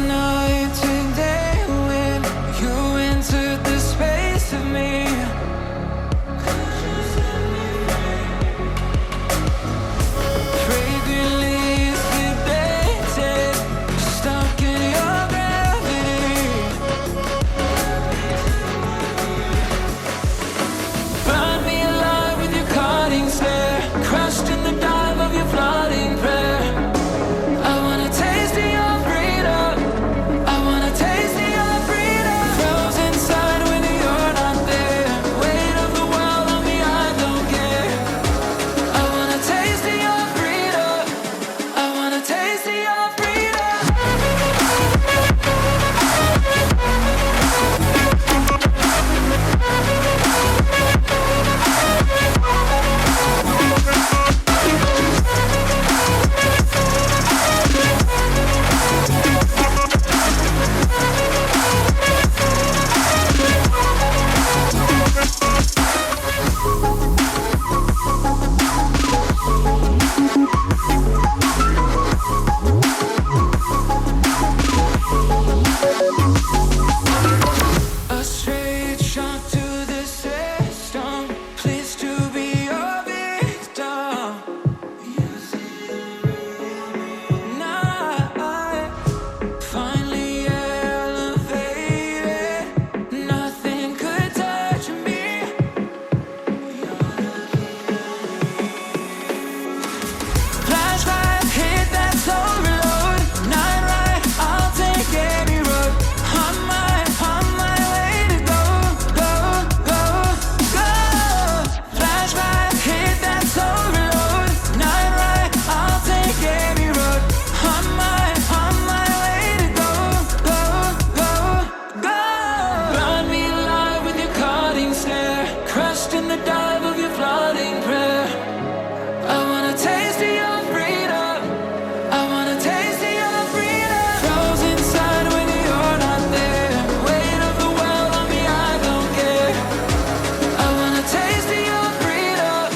night today when you entered the space of me. Fragrant leaves debated, stuck in your gravity. Burn me alive with your cutting stare, crushed in the dive of your flooding prayer. I wanna taste of your freedom, I wanna taste of your freedom. Frozen inside when you're not there, weight of the world on me, I don't care. I wanna taste of your freedom, I wanna taste of your freedom. A straight shot to the system, pleased to be your victim. Now I finally elevated, nothing could touch me. Flashlight hit that soul reload, night ride, I'll take any road. On my way to go, go, go, go. Flashlight hit that soul reload, night ride, I'll take any road. On my way to go, go, go, go. Burn me alive with your cutting stare, crushed in the dive of your flooding prayer. I wanna taste of your freedom, I wanna taste of your freedom. Frozen inside when you're not there, weight of the world on me, I don't care. I wanna taste of your freedom,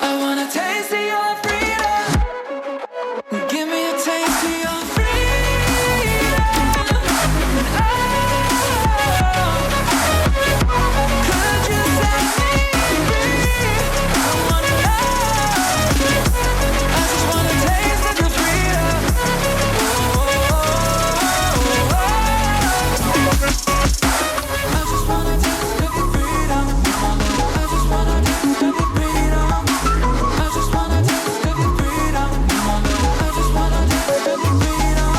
I wanna taste of your freedom. Give me a taste of your freedom. Oh, could you set me free? I wanna know. I just wanna taste of your freedom. I just wanna taste of your freedom. I just wanna taste of your freedom. I just wanna taste of your freedom. I just wanna taste of your freedom.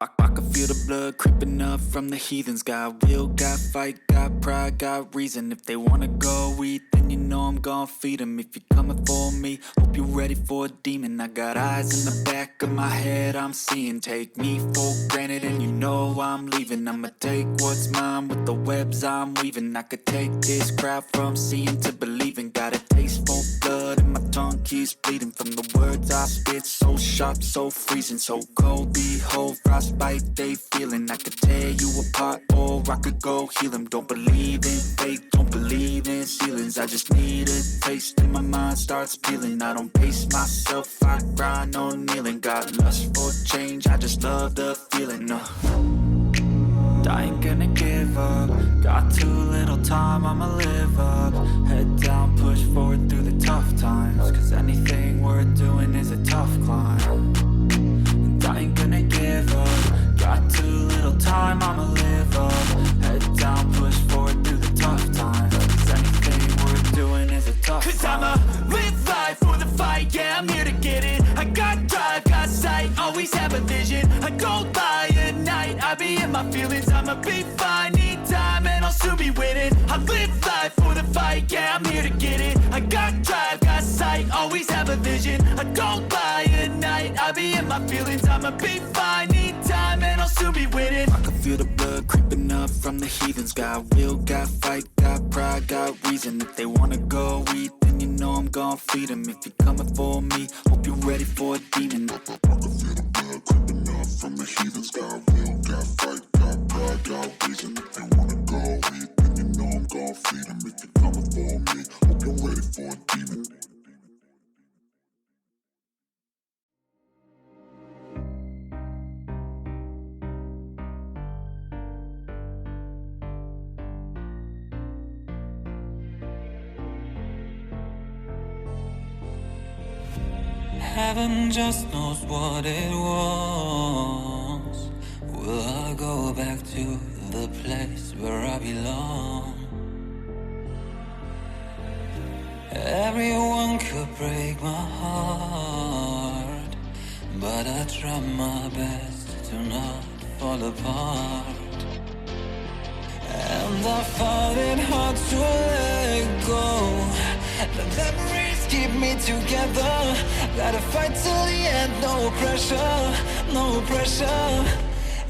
I can feel the blood creeping up from the heathens. Got will, got fight, got pride, got reason. If they wanna go eat, then you know I'm gon' feed them. If you're coming for me, hope you're ready for a demon. I got eyes in the back of my head, I'm seeing. Take me for granted and you know I'm leaving. I'ma take what's mine with the webs I'm weaving. I could take this crowd from seeing to believing. Got a taste for blood and my tongue keeps bleeding. From the words I spit, so sharp, so freezing. So cold, behold, frostbite they feeling. I could tear you apart or I could go heal them. Don't believe in fate, don't believe in ceilings. I just need a taste and my mind starts peeling. I don't pace myself, I grind on kneeling. Got lust for change, I just love the feeling. I ain't gonna give up. Got too little time, I'ma live up. Head down, push forward through the tough times. Cause anything worth doing is a tough climb. And I ain't gonna give up. Got too little time, I'ma live up. Head down, push forward through the tough times. Cause anything worth doing is a tough climb. Cause I'ma live life for the fight, yeah, I'm here to get it. I got drive, got sight, always have a vision. I don't lie at night, I be in my feelings. I'ma be fine, need time and I'll soon be winning. I live life for the fight, yeah, I'm here to get it. I got drive, got sight, always have a vision. I don't lie at night, I be in my feelings. signs. I'ma be fine, need time and I'll soon be winning. I can feel the blood creeping up from the heathens. Got will, got fight, got pride, got reason. If they wanna go eat, then you know I'm gon' feed them. If you're coming for me, hope you're ready for a demon. I can feel the blood creeping up from the heathens. Got will, got fight, got pride, got reason. If they wanna go eat, then you know I'm gon' feed them. If you're coming for me, hope you're ready for a demon. Heaven just knows what it wants. Will I go back to the place where I belong? Everyone could break my heart, but I try my best to not fall apart. And I find it hard to let go. The memories keep me together. Gotta fight till the end, no pressure, no pressure.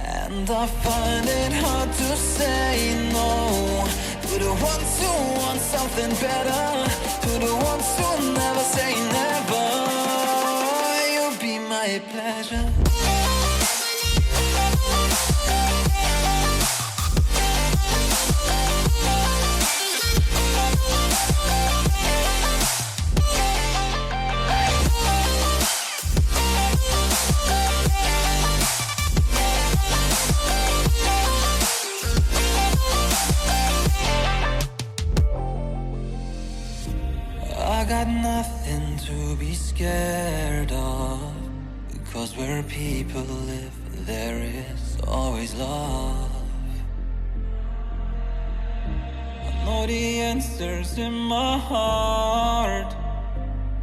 And I find it hard to say no to the ones who want something better, to the ones who never say never. You'll be my pleasure. I got nothing to be scared of, because where people live, there is always love. I know the answers in my heart,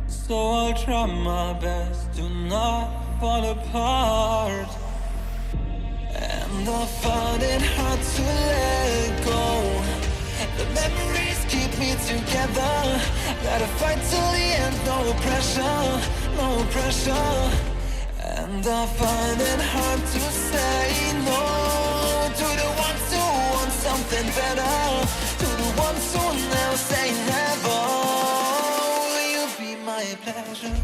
so I'll try my best to not fall apart. And I found it hard to let go. The memories keep me together. Gotta fight till the end, no pressure, no pressure. And I find it hard to say no to the ones who want something better, to the ones who never say never. Will you be my pleasure?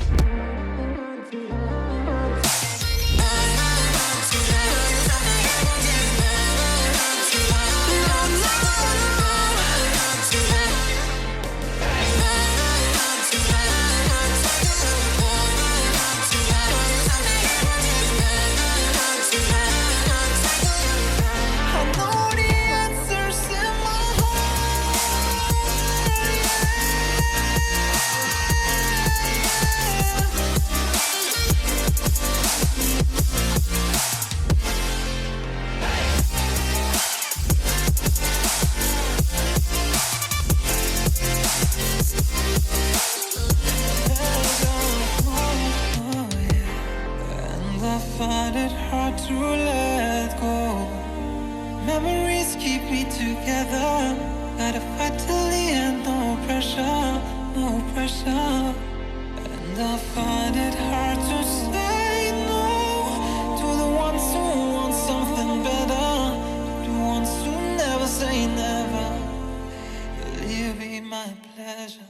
Find it hard to let go. Memories keep me together. Gotta fight till the end, no pressure, no pressure. And I find it hard to say no to the ones who want something better, to the ones who never say never. Will you be my pleasure?